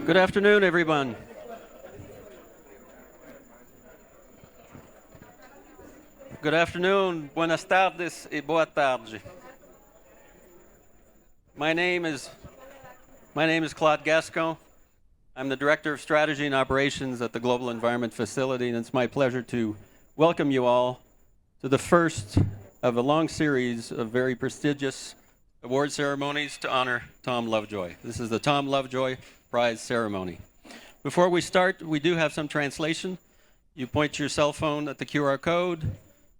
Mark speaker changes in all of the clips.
Speaker 1: Good afternoon, everyone. Good afternoon, buenas tardes e boa tarde. My name is Claude Gascon. I'm the Director of Strategy and Operations at the Global Environment Facility, and it's my pleasure to welcome you all to the first of a long series of very prestigious award ceremonies to honor Tom Lovejoy. This is the Tom Lovejoy Prize ceremony. Before we start, we do have some translation. You point your cell phone at the QR code,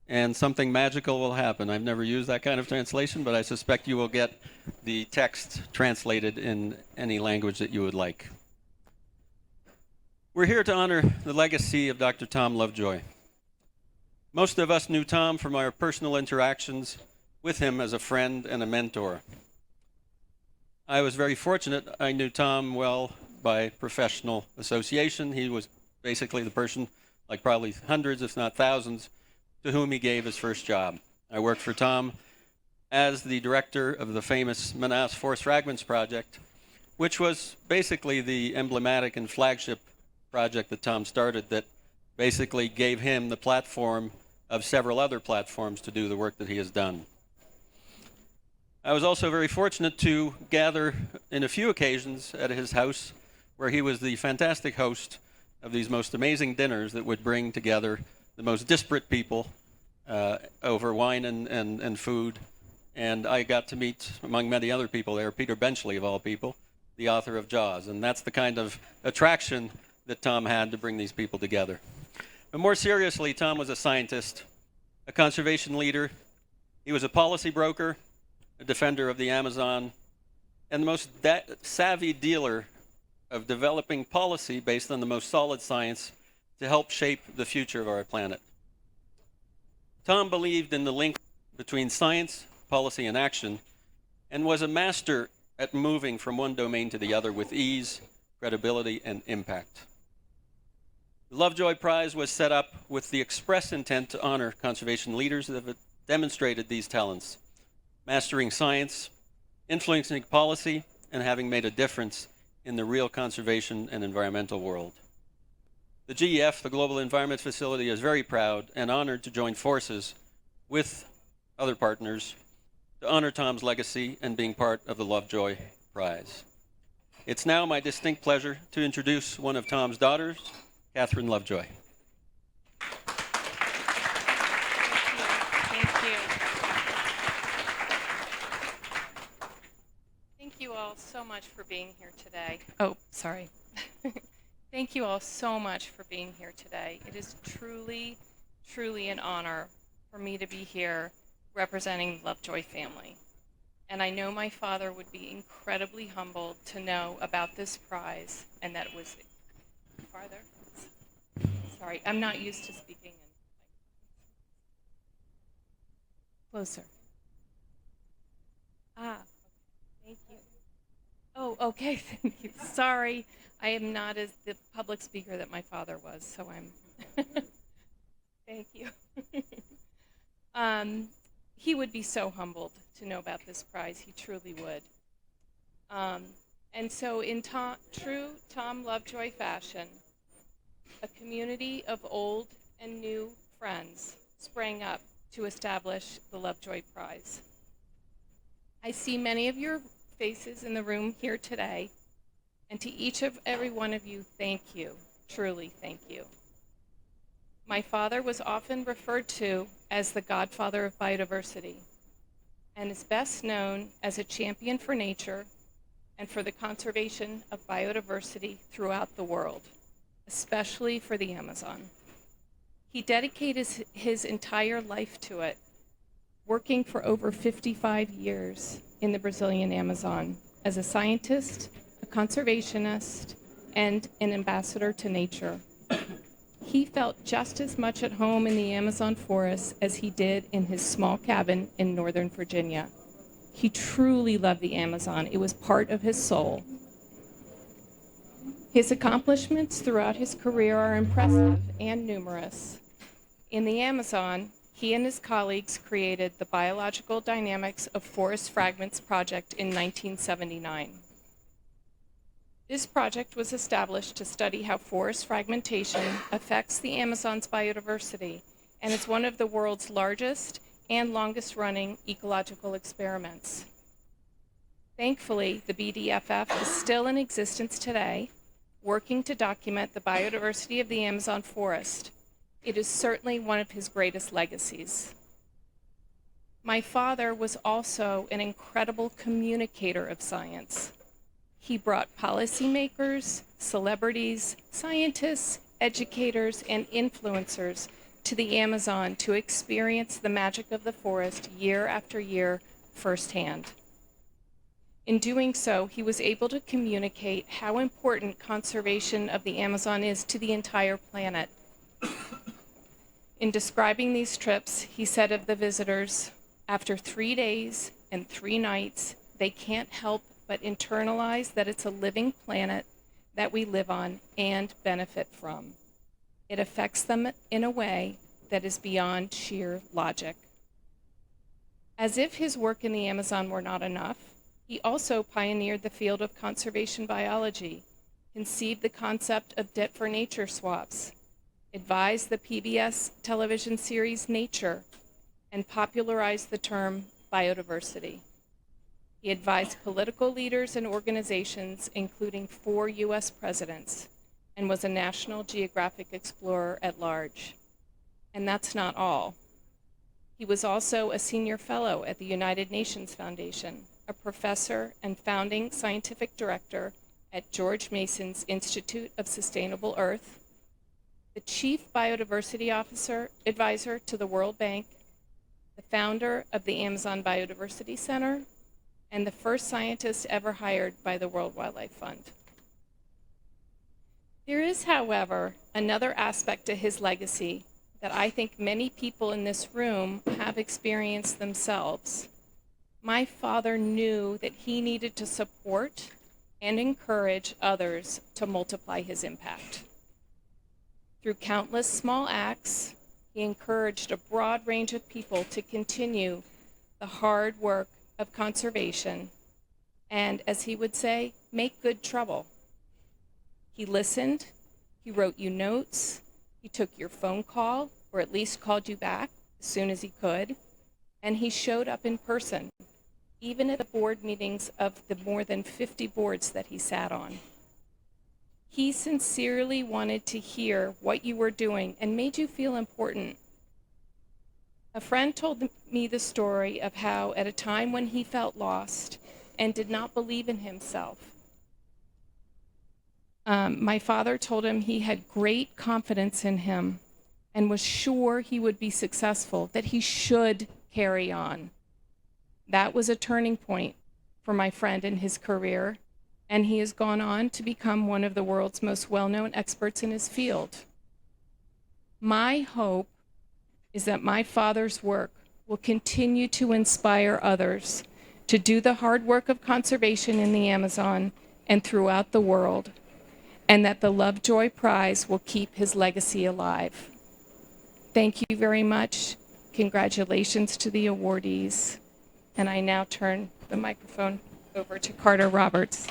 Speaker 1: and something magical will happen. I've never used that kind of translation, but I suspect you will get the text translated in any language that you would like. We're here to honor the legacy of Dr. Tom Lovejoy. Most of us knew Tom from our personal interactions with him as a friend and a mentor. I was very fortunate. I knew Tom well by professional association. He was basically the person, like probably hundreds, if not thousands, to whom he gave his first job. I worked for Tom as the director of the famous Manaus Forest Fragments Project, which was basically the emblematic and flagship project that Tom started that basically gave him the platform of several other platforms to do the work that he has done. I was also very fortunate to gather in a few occasions at his house, where he was the fantastic host of these most amazing dinners that would bring together the most disparate people over wine and food. And I got to meet, among many other people there, Peter Benchley, of all people, the author of Jaws. And that's the kind of attraction that Tom had to bring these people together. But more seriously, Tom was a scientist, a conservation leader. He was a policy broker, a defender of the Amazon, and the most savvy dealer of developing policy based on the most solid science to help shape the future of our planet. Tom believed in the link between science, policy, and action, and was a master at moving from one domain to the other with ease, credibility, and impact. The Lovejoy Prize was set up with the express intent to honor conservation leaders that have demonstrated these talents, mastering science, influencing policy, and having made a difference in the real conservation and environmental world. The GEF, the Global Environment Facility, is very proud and honored to join forces with other partners to honor Tom's legacy and being part of the Lovejoy Prize. It's now my distinct pleasure to introduce one of Tom's daughters, Catherine Lovejoy.
Speaker 2: Thank you all so much for being here today. Oh, sorry. Thank you all so much for being here today. It is truly, truly an honor for me to be here representing the Lovejoy family. And I know my father would be incredibly humbled to know about this prize and that it was farther. Sorry, I'm not used to speaking. Closer. Thank you. Oh, okay, thank you. Sorry, I am not as the public speaker that my father was, so I'm. Thank you. He would be so humbled to know about this prize. He truly would. And so in true Tom Lovejoy fashion, a community of old and new friends sprang up to establish the Lovejoy Prize. I see many of your faces in the room here today, and to each of every one of you, thank you, truly thank you. My father was often referred to as the godfather of biodiversity, and is best known as a champion for nature and for the conservation of biodiversity throughout the world, especially for the Amazon. He dedicated his entire life to it, working for over 55 years in the Brazilian Amazon as a scientist, a conservationist, and an ambassador to nature. He felt just as much at home in the Amazon forest as he did in his small cabin in Northern Virginia. He truly loved the Amazon. It was part of his soul. His accomplishments throughout his career are impressive and numerous. In the Amazon, He and his colleagues created the Biological Dynamics of Forest Fragments project in 1979. This project was established to study how forest fragmentation affects the Amazon's biodiversity, and is one of the world's largest and longest-running ecological experiments. Thankfully, the BDFF is still in existence today, working to document the biodiversity of the Amazon forest. It is certainly one of his greatest legacies. My father was also an incredible communicator of science. He brought policymakers, celebrities, scientists, educators, and influencers to the Amazon to experience the magic of the forest year after year firsthand. In doing so, he was able to communicate how important conservation of the Amazon is to the entire planet. In describing these trips, he said of the visitors, after 3 days and 3 nights, they can't help but internalize that it's a living planet that we live on and benefit from. It affects them in a way that is beyond sheer logic. As if his work in the Amazon were not enough, he also pioneered the field of conservation biology, conceived the concept of debt for nature swaps, advised the PBS television series Nature, and popularized the term biodiversity. He advised political leaders and organizations, including 4 U.S. presidents, and was a National Geographic explorer at large. And that's not all. He was also a senior fellow at the United Nations Foundation, a professor and founding scientific director at George Mason's Institute of Sustainable Earth, the chief biodiversity advisor to the World Bank, the founder of the Amazon Biodiversity Center, and the first scientist ever hired by the World Wildlife Fund. There is, however, another aspect to his legacy that I think many people in this room have experienced themselves. My father knew that he needed to support and encourage others to multiply his impact. Through countless small acts, he encouraged a broad range of people to continue the hard work of conservation and, as he would say, make good trouble. He listened, he wrote you notes, he took your phone call, or at least called you back as soon as he could, and he showed up in person, even at the board meetings of the more than 50 boards that he sat on. He sincerely wanted to hear what you were doing and made you feel important. A friend told me the story of how, at a time when he felt lost and did not believe in himself, my father told him he had great confidence in him and was sure he would be successful, that he should carry on. That was a turning point for my friend in his career, and he has gone on to become one of the world's most well-known experts in his field. My hope is that my father's work will continue to inspire others to do the hard work of conservation in the Amazon and throughout the world, and that the Lovejoy Prize will keep his legacy alive. Thank you very much. Congratulations to the awardees. And I now turn the microphone over to Carter Roberts.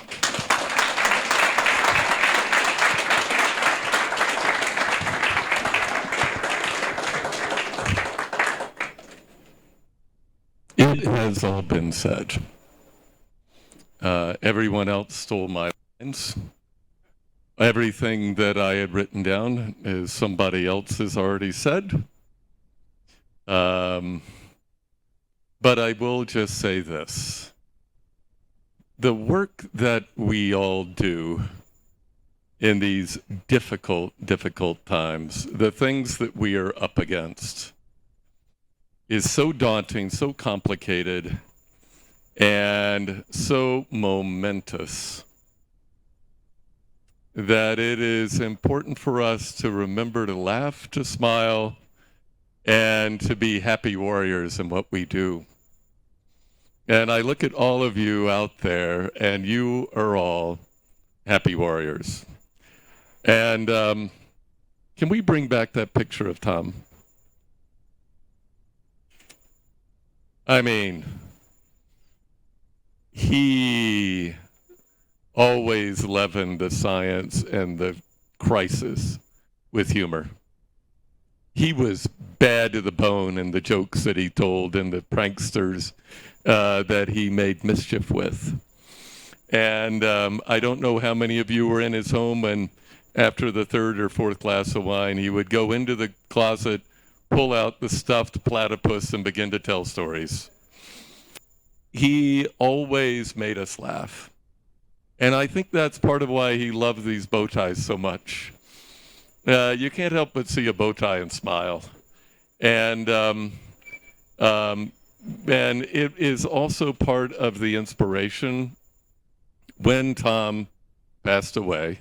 Speaker 3: It has all been said. Everyone else stole my lines. Everything that I had written down is somebody else has already said. But I will just say this. The work that we all do in these difficult times, the things that we are up against, is so daunting, so complicated, and so momentous that it is important for us to remember to laugh, to smile, and to be happy warriors in what we do. And I look at all of you out there, and you are all happy warriors. And can we bring back that picture of Tom? I mean, he always leavened the science and the crisis with humor. He was bad to the bone in the jokes that he told and the pranksters that he made mischief with. And I don't know how many of you were in his home when after the third or fourth glass of wine, he would go into the closet, pull out the stuffed platypus and begin to tell stories. He always made us laugh. And I think that's part of why he loved these bow ties so much. You can't help but see a bow tie and smile. And it is also part of the inspiration. When Tom passed away,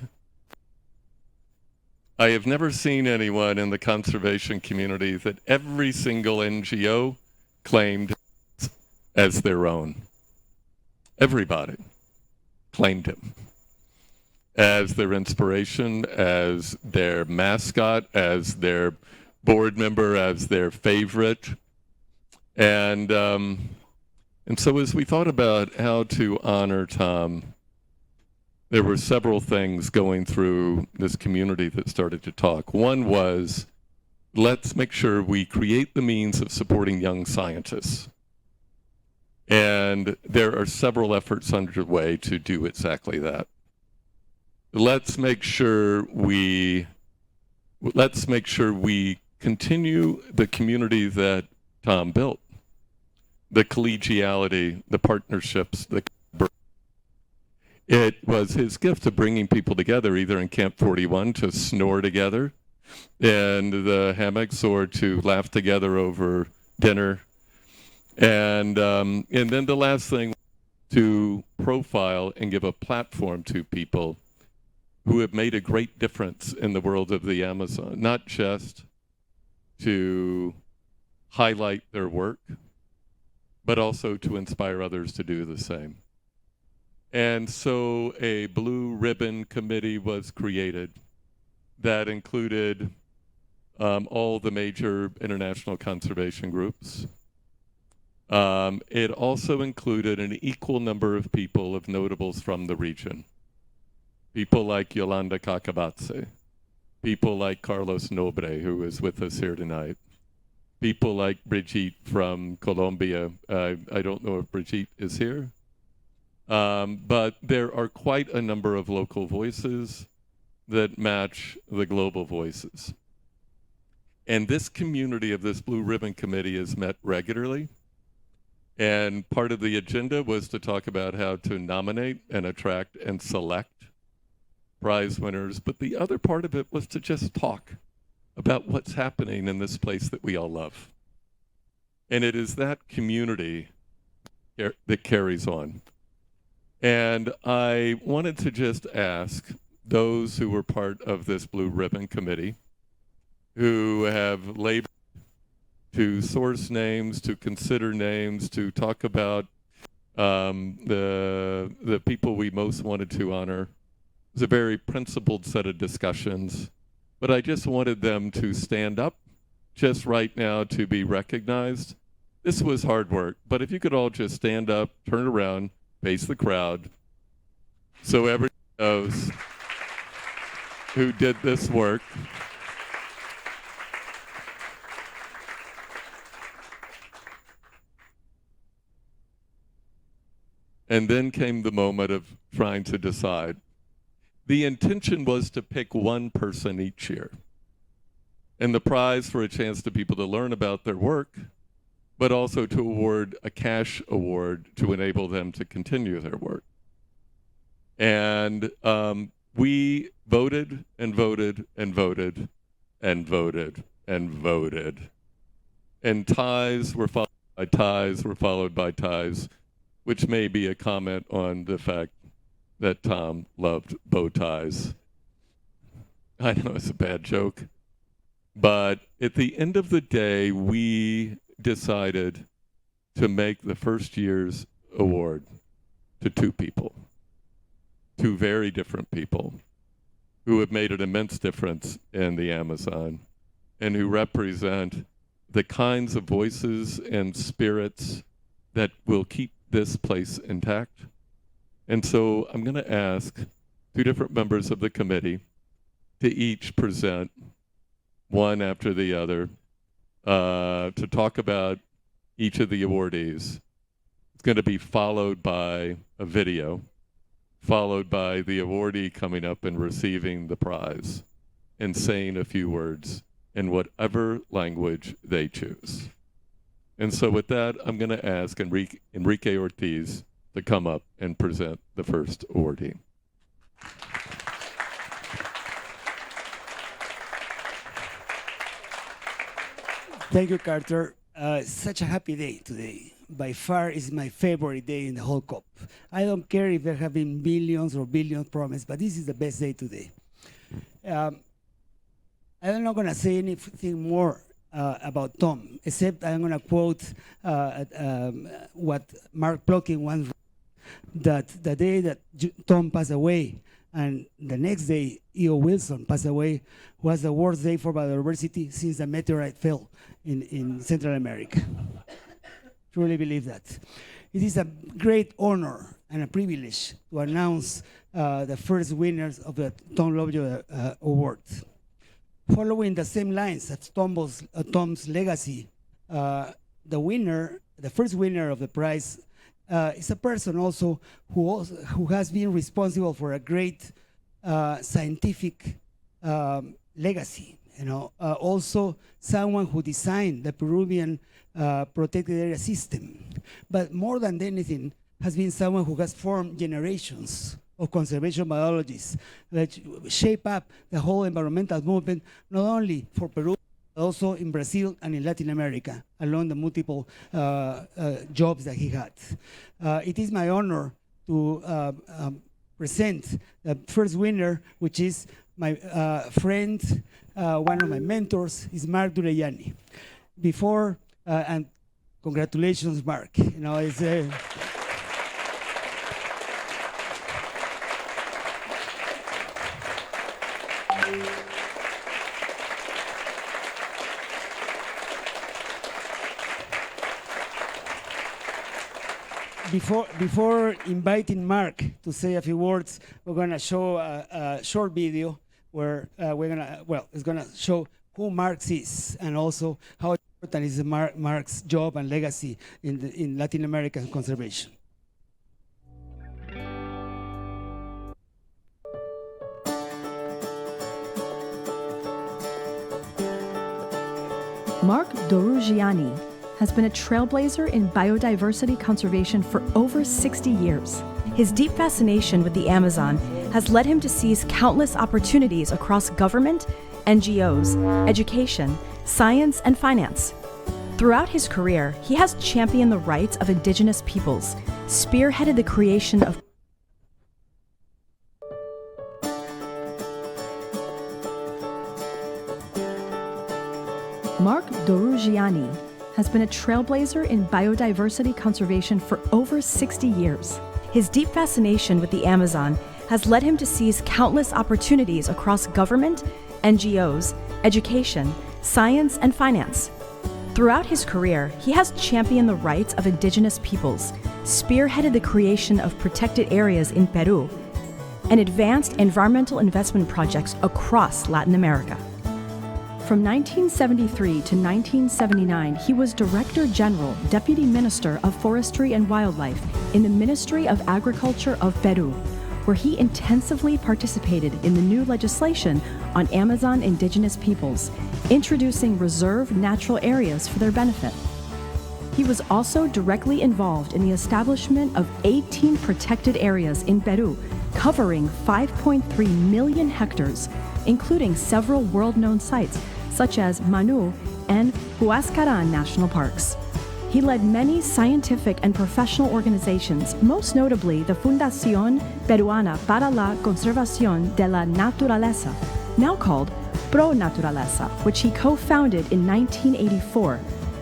Speaker 3: I have never seen anyone in the conservation community that every single NGO claimed as their own. Everybody claimed him as their inspiration, as their mascot, as their board member, as their favorite. And so as we thought about how to honor Tom, there were several things going through this community that started to talk. One was, let's make sure we create the means of supporting young scientists. And there are several efforts underway to do exactly that. Let's make sure we continue the community that Tom built. The collegiality, the partnerships, it was his gift of bringing people together, either in Camp 41 to snore together in the hammocks or to laugh together over dinner. And then the last thing, to profile and give a platform to people who have made a great difference in the world of the Amazon, not just to highlight their work, but also to inspire others to do the same. And so a blue ribbon committee was created that included all the major international conservation groups. It also included an equal number of people, of notables from the region. People like Yolanda Cacabatze, people like Carlos Nobre, who is with us here tonight, people like Brigitte from Colombia. I don't know if Brigitte is here. But there are quite a number of local voices that match the global voices. And this community of this Blue Ribbon Committee is met regularly. And part of the agenda was to talk about how to nominate and attract and select prize winners. But the other part of it was to just talk about what's happening in this place that we all love. And it is that community that carries on. And I wanted to just ask those who were part of this Blue Ribbon Committee, who have labored to source names, to consider names, to talk about the people we most wanted to honor. It was a very principled set of discussions, but I just wanted them to stand up just right now to be recognized. This was hard work, but if you could all just stand up, turn around, face the crowd, so everyone knows who did this work. And then came the moment of trying to decide. The intention was to pick one person each year, and the prize for a chance to people to learn about their work, but also to award a cash award to enable them to continue their work. And we voted and voted and voted and voted and voted. And ties were followed by ties were followed by ties, which may be a comment on the fact that Tom loved bow ties. I know it's a bad joke, but at the end of the day, we decided to make the first year's award to two people, two very different people who have made an immense difference in the Amazon and who represent the kinds of voices and spirits that will keep this place intact. And so I'm going to ask two different members of the committee to each present, one after the other, to talk about each of the awardees. It's going to be followed by a video, followed by the awardee coming up and receiving the prize and saying a few words in whatever language they choose. And so with that, I'm going to ask Enrique Ortiz to come up and present the first awardee.
Speaker 4: Thank you, Carter. Such a happy day today. By far, is my favorite day in the whole COP. I don't care if there have been billions or billions promised, but this is the best day today. I'm not going to say anything more about Tom, except I'm going to quote what Mark Plotkin once wrote, that the day that Tom passed away and the next day E.O. Wilson passed away was the worst day for biodiversity since the meteorite fell in Central America. Truly believe that. It is a great honor and a privilege to announce the first winners of the Tom Lovejoy Award. Following the same lines as Tom's legacy, the first winner of the prize is a person also who has been responsible for a great scientific legacy. Also someone who designed the Peruvian protected area system, but more than anything, has been someone who has formed generations of conservation biologists that shape up the whole environmental movement, not only for Peru, but also in Brazil and in Latin America, along the multiple jobs that he had. It is my honor to present the first winner, which is my friend, one of my mentors, is Mark Durejani. And congratulations, Mark. It's Before inviting Mark to say a few words, we're going to show a short video where it's going to show who Mark is and also how important is Mark's job and legacy in Latin American conservation.
Speaker 5: Mark Durejani has been a trailblazer in biodiversity conservation for over 60 years. His deep fascination with the Amazon has led him to seize countless opportunities across government, NGOs, education, science, and finance. Throughout his career, he has championed the rights of indigenous peoples, spearheaded the creation of Mark Durejani has been a trailblazer in biodiversity conservation for over 60 years. His deep fascination with the Amazon has led him to seize countless opportunities across government, NGOs, education, science, and finance. Throughout his career, he has championed the rights of indigenous peoples, spearheaded the creation of protected areas in Peru, and advanced environmental investment projects across Latin America. From 1973 to 1979, he was Director General, Deputy Minister of Forestry and Wildlife in the Ministry of Agriculture of Peru, where he intensively participated in the new legislation on Amazon indigenous peoples, introducing reserved natural areas for their benefit. He was also directly involved in the establishment of 18 protected areas in Peru, covering 5.3 million hectares, including several world-known sites such as Manu and Huascarán National Parks. He led many scientific and professional organizations, most notably the Fundación Peruana para la Conservación de la Naturaleza, now called Pro Naturaleza, which he co-founded in 1984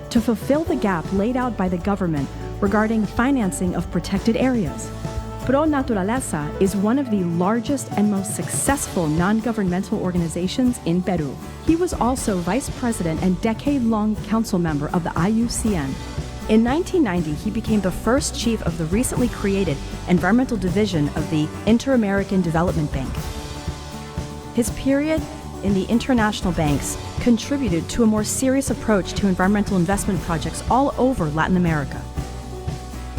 Speaker 5: to fulfill the gap laid out by the government regarding financing of protected areas. Pro Naturaleza is one of the largest and most successful non-governmental organizations in Peru. He was also vice president and decade-long council member of the IUCN. In 1990, he became the first chief of the recently created environmental division of the Inter-American Development Bank. His period in the international banks contributed to a more serious approach to environmental investment projects all over Latin America.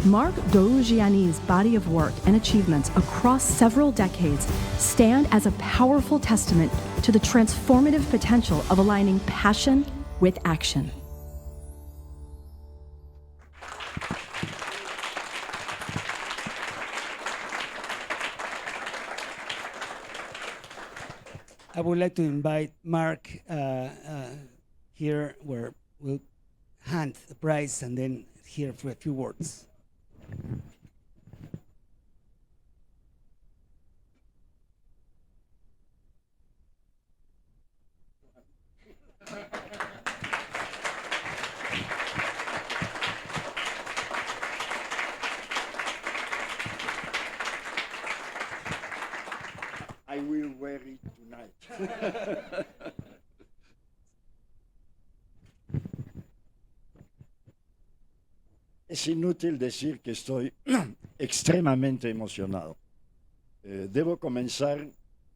Speaker 5: Marc Dougiani's body of work and achievements across several decades stand as a powerful testament to the transformative potential of aligning passion with action.
Speaker 4: I would like to invite Mark here, where we'll hand the prize and then hear for a few words.
Speaker 6: I will wear it tonight. Es inútil decir que estoy extremadamente emocionado. Debo comenzar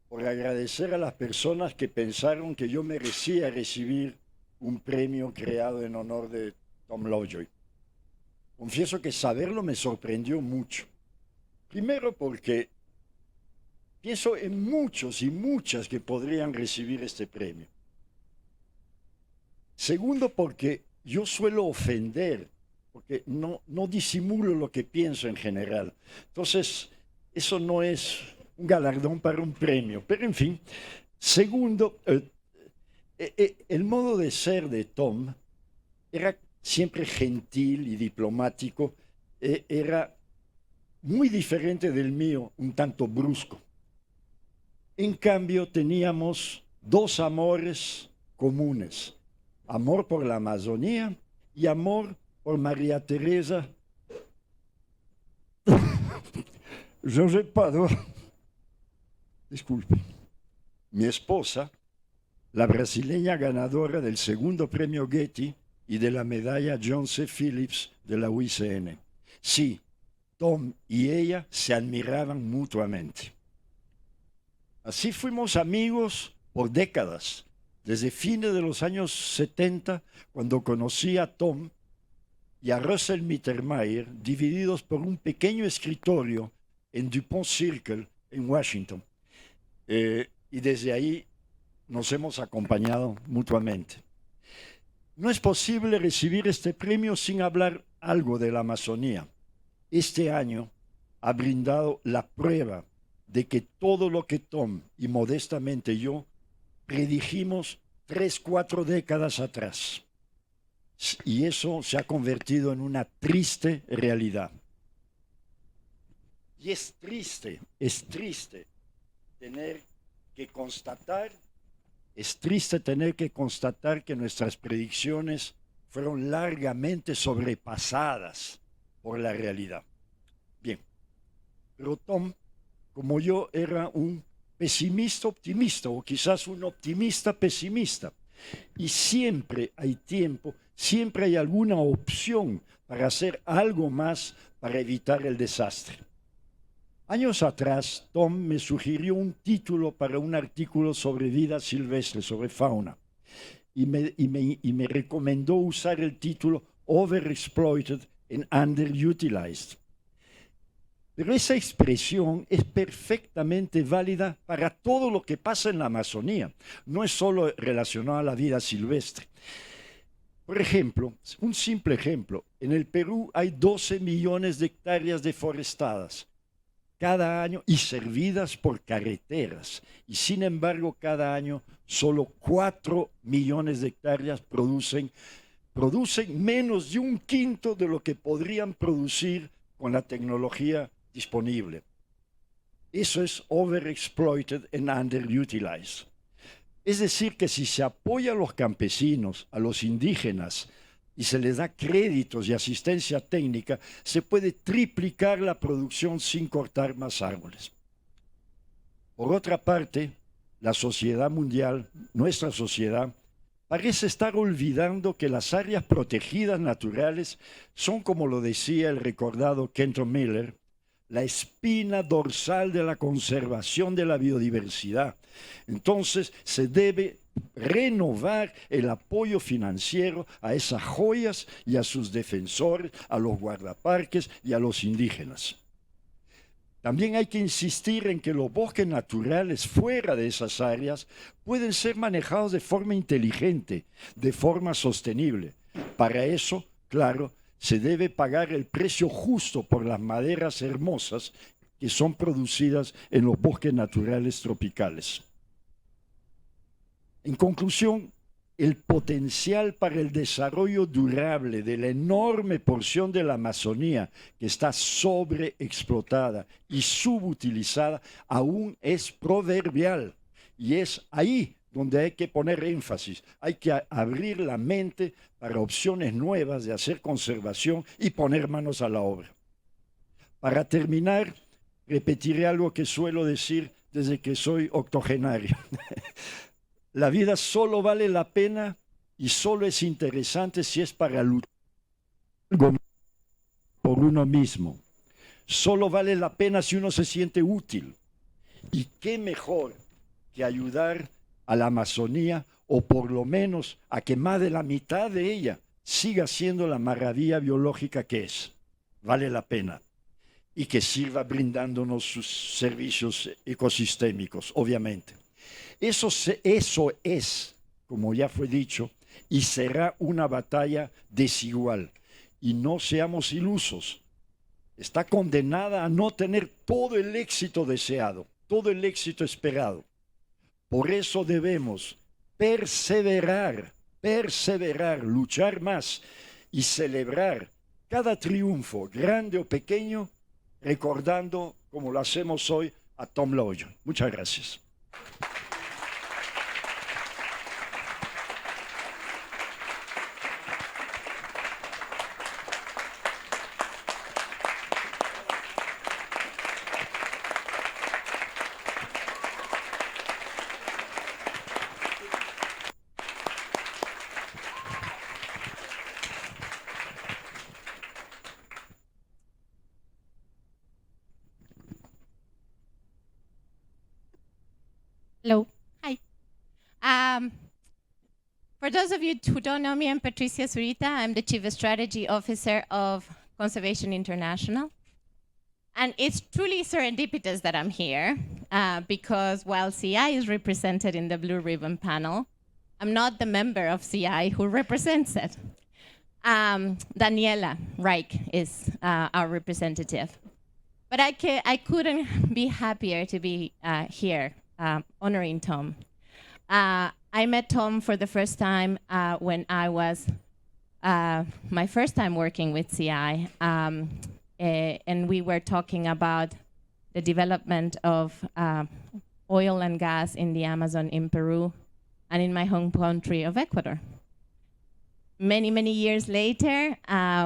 Speaker 6: por agradecer a las personas que pensaron que yo merecía recibir un premio creado en honor de Tom Lovejoy. Confieso que saberlo me sorprendió mucho. Primero porque pienso en muchos y muchas que podrían recibir este premio. Segundo, porque yo suelo ofender, porque no disimulo lo que pienso en general. Entonces, eso no es un galardón para un premio. Pero, en fin. Segundo, el modo de ser de Tom era siempre gentil y diplomático. Era muy diferente del mío, un tanto brusco. En cambio, teníamos dos amores comunes: amor por la Amazonía y amor por María Teresa José Padua. Disculpe. Mi esposa, la brasileña ganadora del segundo premio Getty y de la medalla John C. Phillips de la UICN. Sí, Tom y ella se admiraban mutuamente. Así fuimos amigos por décadas, desde fines de los años 70, cuando conocí a Tom y a Russell Mittermeier, divididos por un pequeño escritorio en DuPont Circle, en Washington. Y desde ahí nos hemos acompañado mutuamente. No es posible recibir este premio sin hablar algo de la Amazonía. Este año ha brindado la prueba de que todo lo que Tom y modestamente yo predijimos 3-4 décadas atrás. Y eso se ha convertido en una triste realidad. Y es triste tener que constatar que nuestras predicciones fueron largamente sobrepasadas por la realidad. Bien, pero Tom, como yo, era un pesimista optimista, o quizás un optimista pesimista. Y siempre hay tiempo, siempre hay alguna opción para hacer algo más para evitar el desastre. Años atrás, Tom me sugirió un título para un artículo sobre vida silvestre, sobre fauna, y me recomendó usar el título Overexploited and Underutilized. Pero esa expresión es perfectamente válida para todo lo que pasa en la Amazonía. No es solo relacionado a la vida silvestre. Por ejemplo, un simple ejemplo, en el Perú hay 12 millones de hectáreas deforestadas cada año y servidas por carreteras. Y sin embargo, cada año solo 4 millones de hectáreas producen menos de un quinto de lo que podrían producir con la tecnología disponible. Eso es overexploited and underutilized. Es decir, que si se apoya a los campesinos, a los indígenas, y se les da créditos y asistencia técnica, se puede triplicar la producción sin cortar más árboles. Por otra parte, la sociedad mundial, nuestra sociedad, parece estar olvidando que las áreas protegidas naturales son, como lo decía el recordado Kenton Miller, la espina dorsal de la conservación de la biodiversidad. Entonces se debe renovar el apoyo financiero a esas joyas y a sus defensores, a los guardaparques y a los indígenas. También hay que insistir en que los bosques naturales fuera de esas áreas pueden ser manejados de forma inteligente, de forma sostenible. Para eso, claro, se debe pagar el precio justo por las maderas hermosas que son producidas en los bosques naturales tropicales. En conclusión, el potencial para el desarrollo durable de la enorme porción de la Amazonía que está sobreexplotada y subutilizada aún es proverbial. Y es ahí donde hay que poner énfasis. Hay que abrir la mente para opciones nuevas de hacer conservación y poner manos a la obra. Para terminar, repetiré algo que suelo decir desde que soy octogenario. La vida solo vale la pena y solo es interesante si es para luchar por uno mismo. Solo vale la pena si uno se siente útil. Y qué mejor que ayudar a la Amazonía, o por lo menos a que más de la mitad de ella siga siendo la maravilla biológica que es. Vale la pena. Y que sirva brindándonos sus servicios ecosistémicos, obviamente. Eso es, como ya fue dicho, y será una batalla desigual. Y no seamos ilusos. Está condenada a no tener todo el éxito deseado, todo el éxito esperado. Por eso debemos perseverar, luchar más y celebrar cada triunfo, grande o pequeño, recordando, como lo hacemos hoy, a Tom Lovejoy. Muchas gracias.
Speaker 7: Hello. Hi. For those of you who don't know me, I'm Patricia Zurita. I'm the Chief Strategy Officer of Conservation International. And it's truly serendipitous that I'm here because while CI is represented in the Blue Ribbon panel, I'm not the member of CI who represents it. Daniela Reich is our representative. But I couldn't be happier to be here honoring Tom. I met Tom for the first time when I was my first time working with CI, and we were talking about the development of oil and gas in the Amazon in Peru and in my home country of Ecuador. Many, many years later,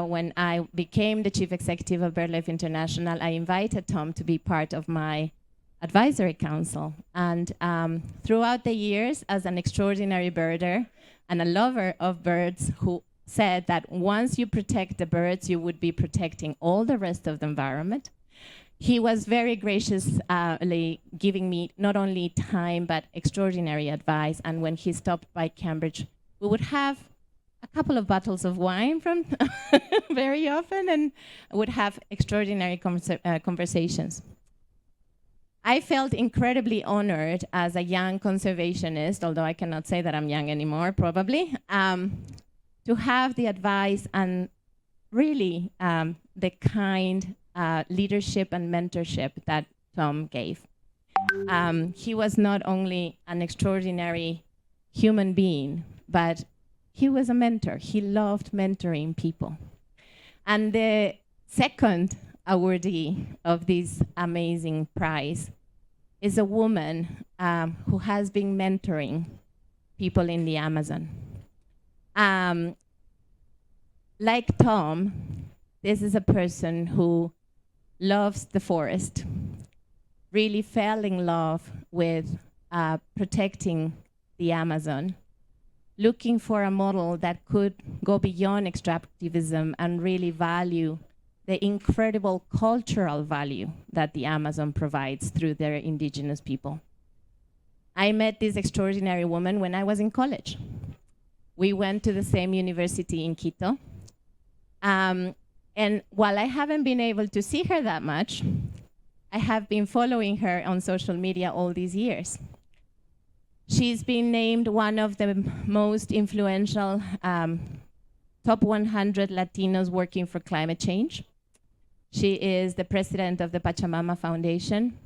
Speaker 7: when I became the chief executive of BirdLife International, I invited Tom to be part of my advisory council. And throughout the years, as an extraordinary birder and a lover of birds who said that once you protect the birds, you would be protecting all the rest of the environment, he was very graciously giving me not only time, but extraordinary advice. And when he stopped by Cambridge, we would have a couple of bottles of wine from very often and would have extraordinary conversations. I felt incredibly honored as a young conservationist, although I cannot say that I'm young anymore, probably, to have the advice and really the kind leadership and mentorship that Tom gave. He was not only an extraordinary human being, but he was a mentor. He loved mentoring people. And the second awardee of this amazing prize is a woman who has been mentoring people in the Amazon. Like Tom, this is a person who loves the forest, really fell in love with protecting the Amazon, looking for a model that could go beyond extractivism and really value the incredible cultural value that the Amazon provides through their indigenous people. I met this extraordinary woman when I was in college. We went to the same university in Quito. And while I haven't been able to see her that much, I have been following her on social media all these years. She's been named one of the most influential top 100 Latinos working for climate change. She is the president of the Pachamama Foundation.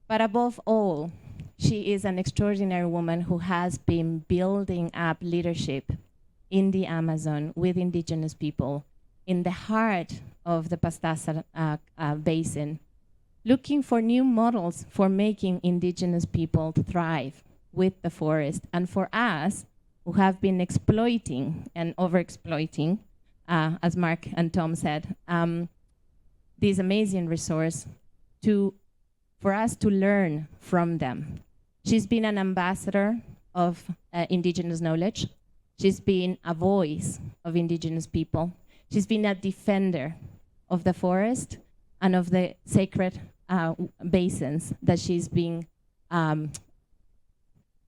Speaker 7: But above all, she is an extraordinary woman who has been building up leadership in the Amazon with indigenous people in the heart of the Pastaza Basin, looking for new models for making indigenous people thrive with the forest, and for us who have been exploiting and overexploiting, as Mark and Tom said, this amazing resource for us to learn from them. She's been an ambassador of indigenous knowledge. She's been a voice of indigenous people. She's been a defender of the forest and of the sacred basins that she's been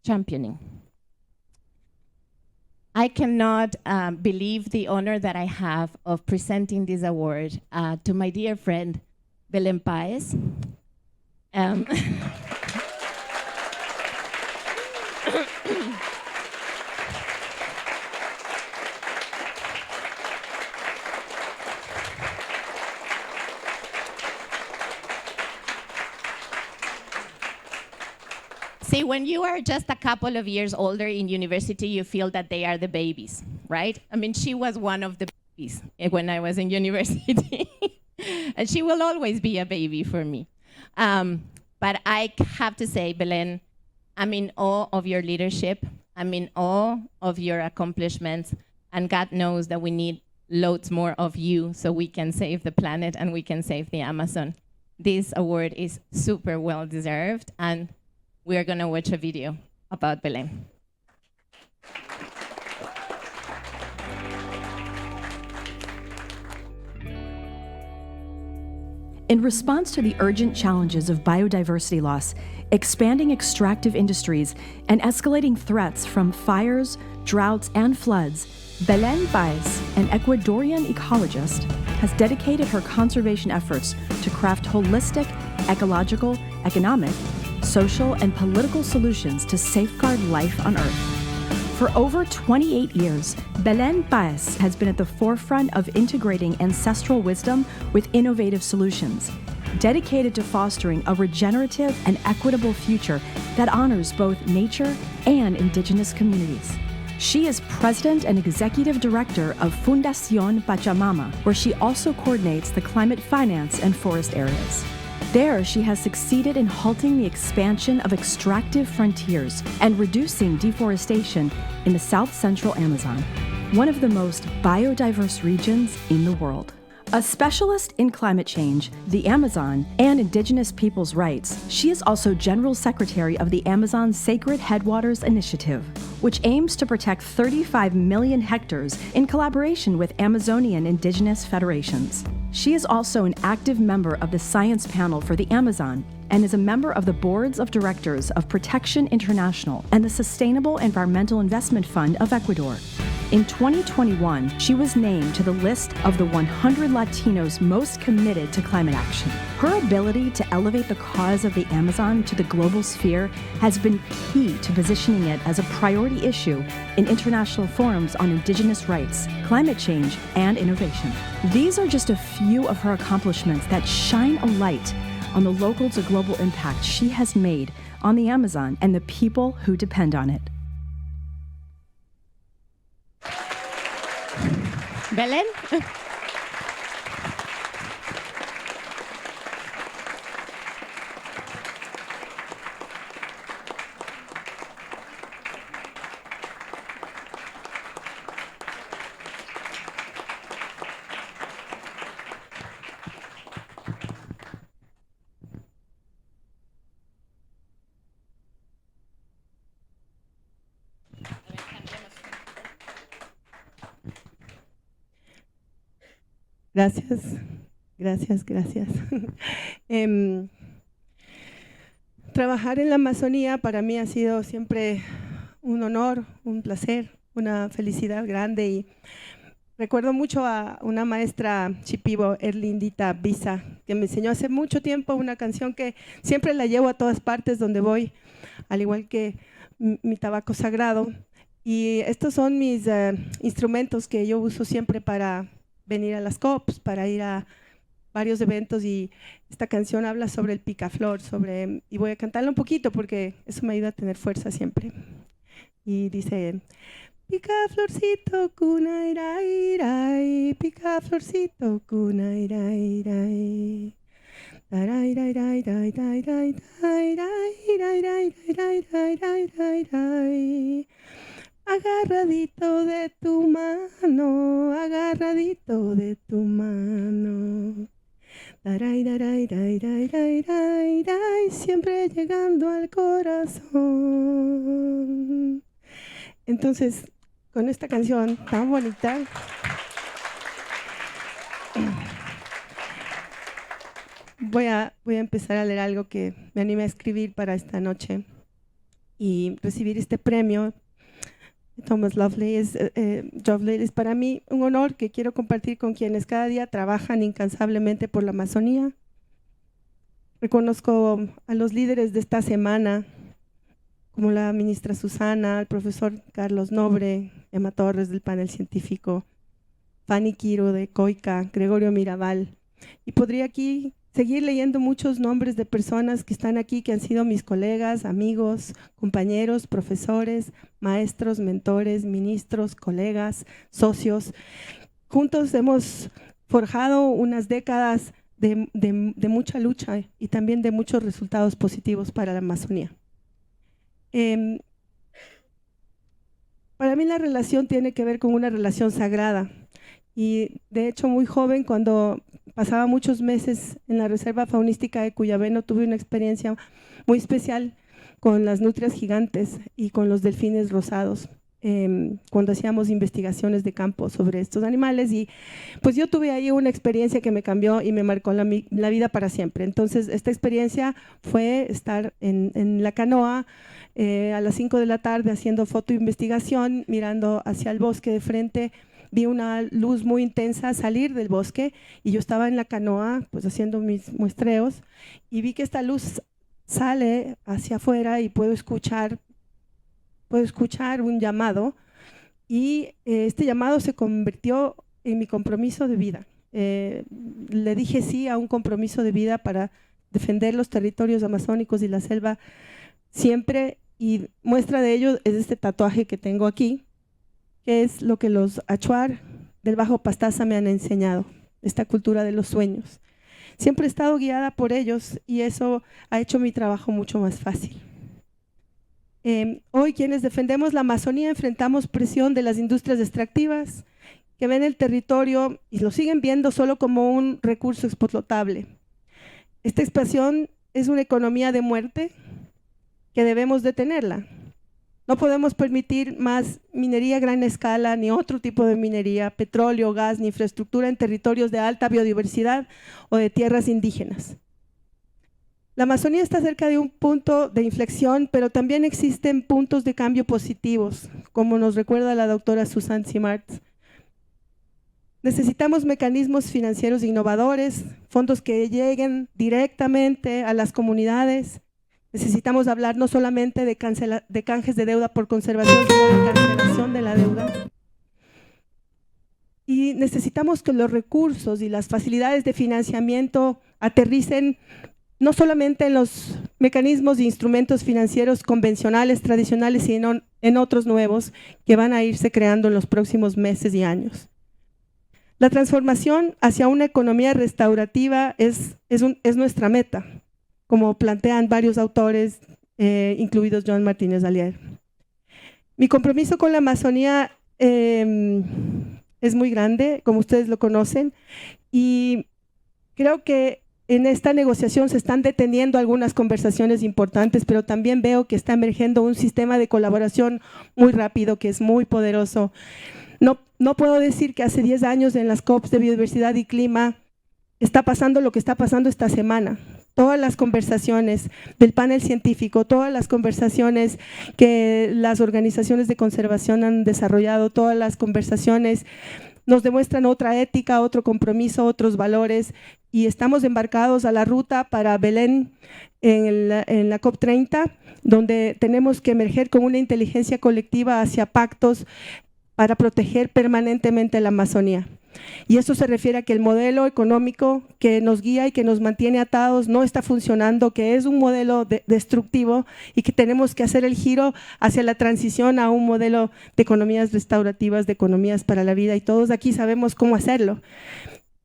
Speaker 7: championing. I cannot believe the honor that I have of presenting this award to my dear friend, Belén Páez. See, when you are just a couple of years older in university, you feel that they are the babies, right? I mean, she was one of the babies when I was in university. And she will always be a baby for me. But I have to say, Belén, I'm in awe of your leadership. I'm in awe of your accomplishments. And God knows that we need loads more of you so we can save the planet and we can save the Amazon. This award is super well deserved. And we are going to watch a video about Belén.
Speaker 5: In response to the urgent challenges of biodiversity loss, expanding extractive industries, and escalating threats from fires, droughts, and floods, Belén Páez, an Ecuadorian ecologist, has dedicated her conservation efforts to craft holistic, ecological, economic, social, and political solutions to safeguard life on Earth. For over 28 years, Belén Páez has been at the forefront of integrating ancestral wisdom with innovative solutions, dedicated to fostering a regenerative and equitable future that honors both nature and indigenous communities. She is president and executive director of Fundación Pachamama, where she also coordinates the climate finance and forest areas. There, she has succeeded in halting the expansion of extractive frontiers and reducing deforestation in the south-central Amazon, one of the most biodiverse regions in the world. A specialist in climate change, the Amazon, and indigenous peoples' rights, she is also General Secretary of the Amazon Sacred Headwaters Initiative, which aims to protect 35 million hectares in collaboration with Amazonian indigenous federations. She is also an active member of the Science Panel for the Amazon and is a member of the boards of directors of Protection International and the Sustainable Environmental Investment Fund of Ecuador. In 2021, she was named to the list of the 100 Latinos most committed to climate action. Her ability to elevate the cause of the Amazon to the global sphere has been key to positioning it as a priority issue in international forums on indigenous rights, climate change, and innovation. These are just a few of her accomplishments that shine a light on the local to global impact she has made on the Amazon and the people who depend on it.
Speaker 7: Belén?
Speaker 8: Gracias, gracias, gracias. Trabajar en la Amazonía para mí ha sido siempre un honor, un placer, una felicidad grande, y recuerdo mucho a una maestra Shipibo, Erlindita Bisa, que me enseñó hace mucho tiempo una canción que siempre la llevo a todas partes donde voy, al igual que mi tabaco sagrado. Y estos son mis instrumentos que yo uso siempre para venir a las COPs, para ir a varios eventos, y esta canción habla sobre el picaflor, y voy a cantarla un poquito porque eso me ayuda a tener fuerza siempre. Y dice: picaflorcito cuna irai irai, picaflorcito cuna irai irai. Agarradito de tu mano, agarradito de tu mano. Siempre llegando al corazón. Entonces, con esta canción tan bonita, voy a empezar a leer algo que me animé a escribir para esta noche y recibir este premio. Thomas Lovejoy es para mí un honor que quiero compartir con quienes cada día trabajan incansablemente por la Amazonía. Reconozco a los líderes de esta semana, como la ministra Susana, el profesor Carlos Nobre, Emma Torres del panel científico, Fanny Quiro de COICA, Gregorio Mirabal. Y podría aquí seguir leyendo muchos nombres de personas que están aquí, que han sido mis colegas, amigos, compañeros, profesores, maestros, mentores, ministros, colegas, socios. Juntos hemos forjado unas décadas de mucha lucha y también de muchos resultados positivos para la Amazonía. Para mí la relación tiene que ver con una relación sagrada, y de hecho muy joven, cuando pasaba muchos meses en la Reserva Faunística de Cuyabeno, tuve una experiencia muy especial con las nutrias gigantes y con los delfines rosados, cuando hacíamos investigaciones de campo sobre estos animales, y pues yo tuve ahí una experiencia que me cambió y me marcó la vida para siempre. Entonces esta experiencia fue estar en la canoa a las 5 de la tarde haciendo fotoinvestigación, mirando hacia el bosque de frente. Vi una luz muy intensa salir del bosque y yo estaba en la canoa pues haciendo mis muestreos, y vi que esta luz sale hacia afuera y puedo escuchar un llamado, y este llamado se convirtió en mi compromiso de vida. Le dije sí a un compromiso de vida para defender los territorios amazónicos y la selva siempre, y muestra de ello es este tatuaje que tengo aquí, que es lo que los achuar del Bajo Pastaza me han enseñado, esta cultura de los sueños. Siempre he estado guiada por ellos y eso ha hecho mi trabajo mucho más fácil. Hoy quienes defendemos la Amazonía enfrentamos presión de las industrias extractivas que ven el territorio y lo siguen viendo solo como un recurso explotable. Esta expansión es una economía de muerte que debemos detenerla. No podemos permitir más minería a gran escala, ni otro tipo de minería, petróleo, gas, ni infraestructura en territorios de alta biodiversidad o de tierras indígenas. La Amazonía está cerca de un punto de inflexión, pero también existen puntos de cambio positivos, como nos recuerda la doctora Susan Simard. Necesitamos mecanismos financieros innovadores, fondos que lleguen directamente a las comunidades. Necesitamos hablar no solamente de canjes de deuda por conservación, sino de cancelación de la deuda. Y necesitamos que los recursos y las facilidades de financiamiento aterricen no solamente en los mecanismos e instrumentos financieros convencionales, tradicionales, sino en otros nuevos que van a irse creando en los próximos meses y años. La transformación hacia una economía restaurativa es nuestra meta, como plantean varios autores, incluidos John Martínez Alier. Mi compromiso con la Amazonía es muy grande, como ustedes lo conocen, y creo que en esta negociación se están deteniendo algunas conversaciones importantes, pero también veo que está emergiendo un sistema de colaboración muy rápido, que es muy poderoso. No puedo decir que hace 10 años en las COPs de biodiversidad y clima está pasando lo que está pasando esta semana. Todas las conversaciones del panel científico, todas las conversaciones que las organizaciones de conservación han desarrollado, todas las conversaciones nos demuestran otra ética, otro compromiso, otros valores, y estamos embarcados a la ruta para Belén en la COP30, donde tenemos que emerger con una inteligencia colectiva hacia pactos para proteger permanentemente la Amazonía. Y eso se refiere a que el modelo económico que nos guía y que nos mantiene atados no está funcionando, que es un modelo destructivo y que tenemos que hacer el giro hacia la transición a un modelo de economías restaurativas, de economías para la vida, y todos aquí sabemos cómo hacerlo.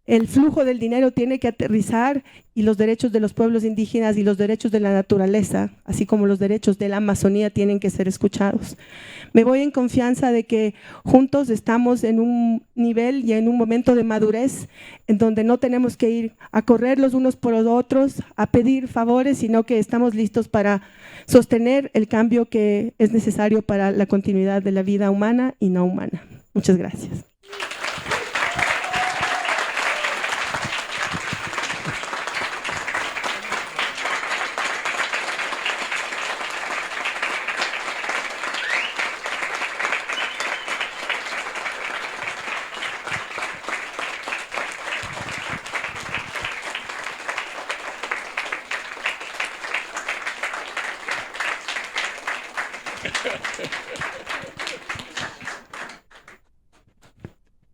Speaker 8: El flujo del dinero tiene que aterrizar y los derechos de los pueblos indígenas y los derechos de la naturaleza, así como los derechos de la Amazonía, tienen que ser escuchados. Me voy en confianza de que juntos estamos en un nivel y en un momento de madurez en donde no tenemos que ir a correr los unos por los otros, a pedir favores, sino que estamos listos para sostener el cambio que es necesario para la continuidad de la vida humana y no humana. Muchas gracias.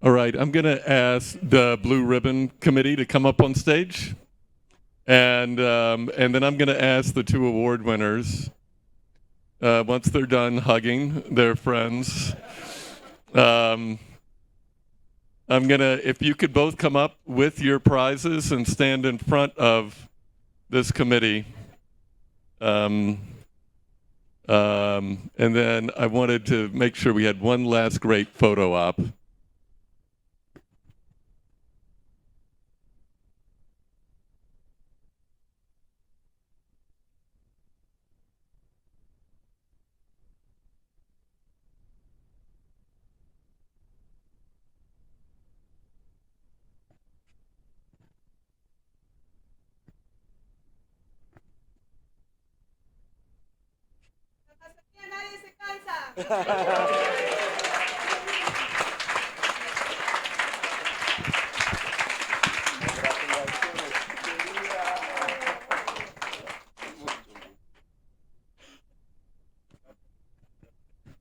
Speaker 3: All right, I'm going to ask the Blue Ribbon Committee to come up on stage. And then I'm going to ask the two award winners, once they're done hugging their friends, I'm going to, if you could both come up with your prizes and stand in front of this committee. And then I wanted to make sure we had one last great photo op.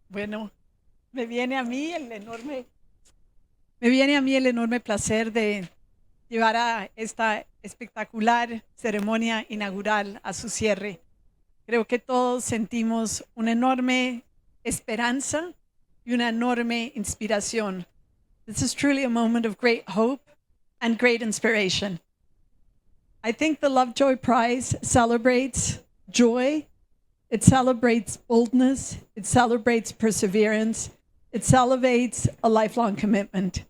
Speaker 9: Bueno, me viene a mí el enorme placer de llevar a esta espectacular ceremonia inaugural a su cierre. Creo que todos sentimos una enorme esperanza y una enorme inspiración. This is truly a moment of great hope and great inspiration. I think the Lovejoy Prize celebrates joy, it celebrates boldness, it celebrates perseverance, it celebrates a lifelong commitment.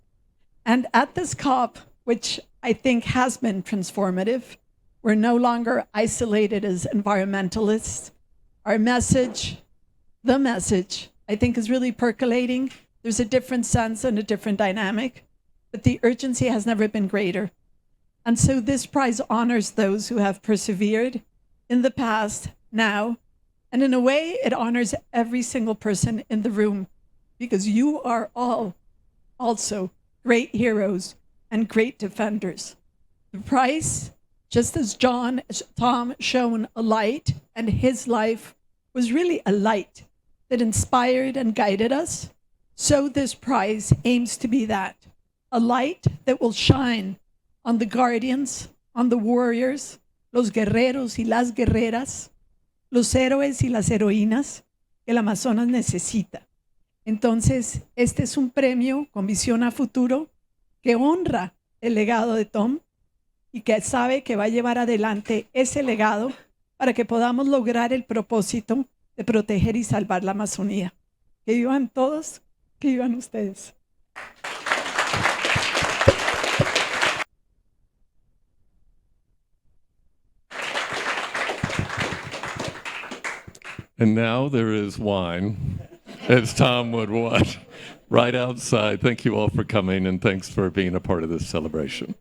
Speaker 9: And at this COP, which I think has been transformative, we're no longer isolated as environmentalists. Our message, the message, I think is really percolating. There's a different sense and a different dynamic, but the urgency has never been greater. And so this prize honors those who have persevered in the past, now, and in a way it honors every single person in the room, because you are all also great heroes and great defenders. The prize, just as Tom shone a light, and his life was really a light that inspired and guided us, so this prize aims to be that, a light that will shine on the guardians, on the warriors, los guerreros y las guerreras, los héroes y las heroínas que el Amazonas necesita. Entonces, este es un premio con visión a futuro que honra el legado de Tom y que sabe que va a llevar adelante ese legado para que podamos lograr el propósito de proteger y salvar la Amazonía. Que vivan todos, que vivan ustedes.
Speaker 3: And now there is wine, as Tom would want. right outside. Thank you all for coming, and thanks for being a part of this celebration.